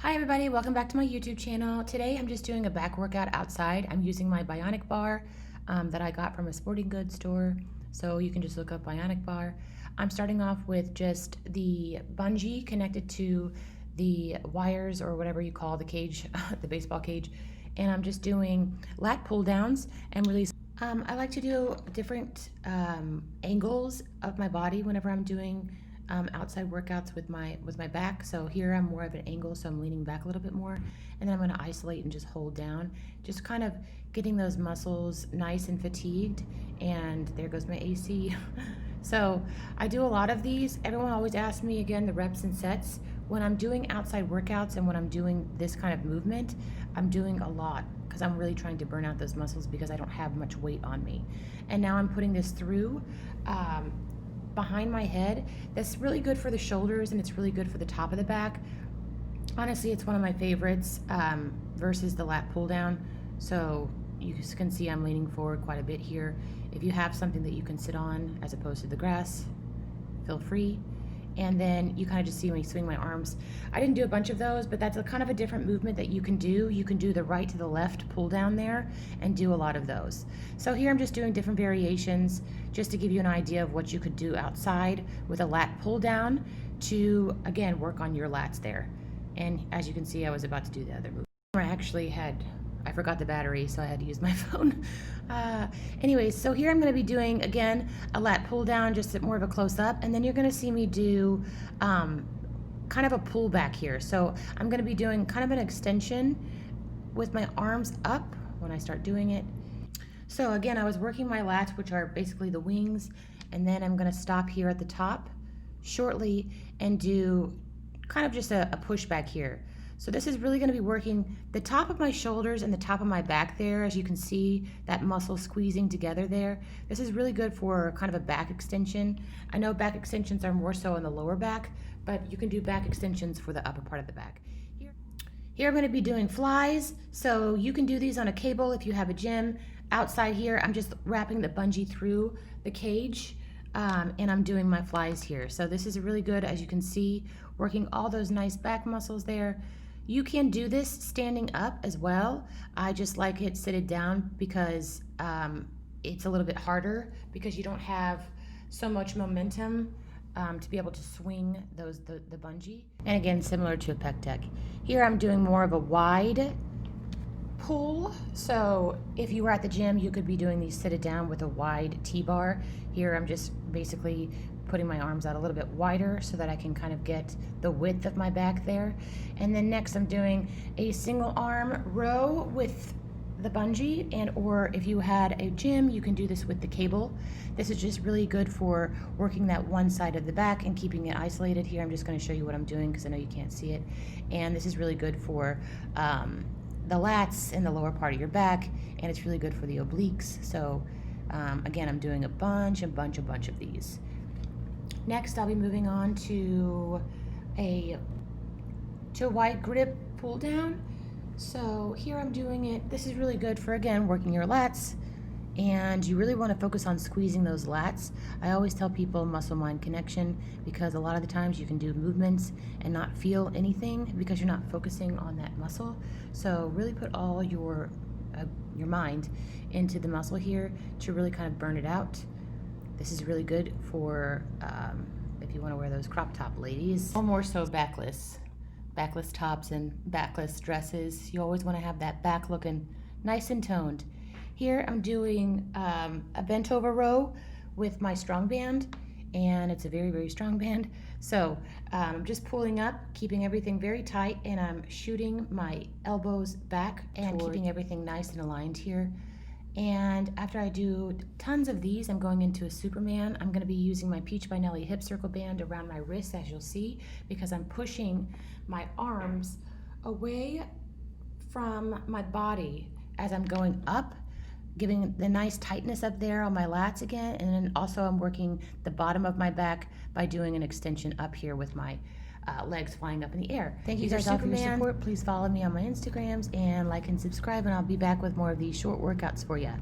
Hi everybody, welcome back to my YouTube channel. Today I'm just doing a back workout outside. I'm using my BIONIC bar that I got from a sporting goods store. So you can just look up BIONIC bar. I'm starting off with just the bungee connected to the wires or whatever you call the cage, the baseball cage. And I'm just doing lat pull downs and release. I like to do different angles of my body whenever I'm doing outside workouts with my back. So here I'm more of an angle, so I'm leaning back a little bit more, and then I'm going to isolate and just hold down, just kind of getting those muscles nice and fatigued. And there goes my AC. So I do a lot of these. Everyone always asks me again the reps and sets. When I'm doing outside workouts and when I'm doing this kind of movement, I'm doing a lot because I'm really trying to burn out those muscles because I don't have much weight on me. And now I'm putting this through behind my head. That's really good for the shoulders and it's really good for the top of the back. Honestly, it's one of my favorites versus the lat pull down. So you can see I'm leaning forward quite a bit here. If you have something that you can sit on as opposed to the grass, feel free. And then you kind of just see me swing my arms. I didn't do a bunch of those, but that's a kind of a different movement that you can do. You can do the right to the left pull down there and do a lot of those. So here I'm just doing different variations just to give you an idea of what you could do outside with a lat pull down to, again, work on your lats there. And as you can see, I was about to do the other move. I forgot the battery, so I had to use my phone. Anyways, so here I'm going to be doing, again, a lat pull down, just more of a close up, and then you're going to see me do kind of a pull back here. So I'm going to be doing kind of an extension with my arms up when I start doing it. So again, I was working my lats, which are basically the wings, and then I'm going to stop here at the top shortly and do kind of just a push back here. So this is really going to be working the top of my shoulders and the top of my back there. As you can see, that muscle squeezing together there. This is really good for kind of a back extension. I know back extensions are more so in the lower back, but you can do back extensions for the upper part of the back. Here I'm going to be doing flies. So you can do these on a cable if you have a gym. Outside here, I'm just wrapping the bungee through the cage. And I'm doing my flies here. So this is really good, as you can see, working all those nice back muscles there. You can do this standing up as well. I just like it seated down because it's a little bit harder because you don't have so much momentum to be able to swing the bungee. And again, similar to a pec deck. Here I'm doing more of a wide pull. So if you were at the gym, you could be doing these seated down with a wide T-bar. Here I'm just basically putting my arms out a little bit wider so that I can kind of get the width of my back there. And then next I'm doing a single arm row with the bungee, and or if you had a gym, you can do this with the cable. This is just really good for working that one side of the back and keeping it isolated. Here I'm just going to show you what I'm doing because I know you can't see it. And this is really good for the lats in the lower part of your back, and it's really good for the obliques. So again, I'm doing a bunch of these. Next, I'll be moving on to a wide grip pull down. So here I'm doing it. This is really good for, again, working your lats, and you really want to focus on squeezing those lats. I always tell people muscle-mind connection because a lot of the times you can do movements and not feel anything because you're not focusing on that muscle. So really put all your mind into the muscle here to really kind of burn it out. This is really good for if you want to wear those crop top ladies, or more so backless tops and backless dresses. You always want to have that back looking nice and toned. Here I'm doing a bent over row with my strong band, and it's a very strong band. So I'm just pulling up, keeping everything very tight, and I'm shooting my elbows back and keeping everything nice and aligned here. And after I do tons of these, I'm going into a Superman. I'm going to be using my Peach by Nelly hip circle band around my wrists, as you'll see, because I'm pushing my arms away from my body as I'm going up, giving the nice tightness up there on my lats again. And then also I'm working the bottom of my back by doing an extension up here with my legs flying up in the air. Thank you guys all for your support. Please follow me on my Instagrams and like and subscribe, and I'll be back with more of these short workouts for you.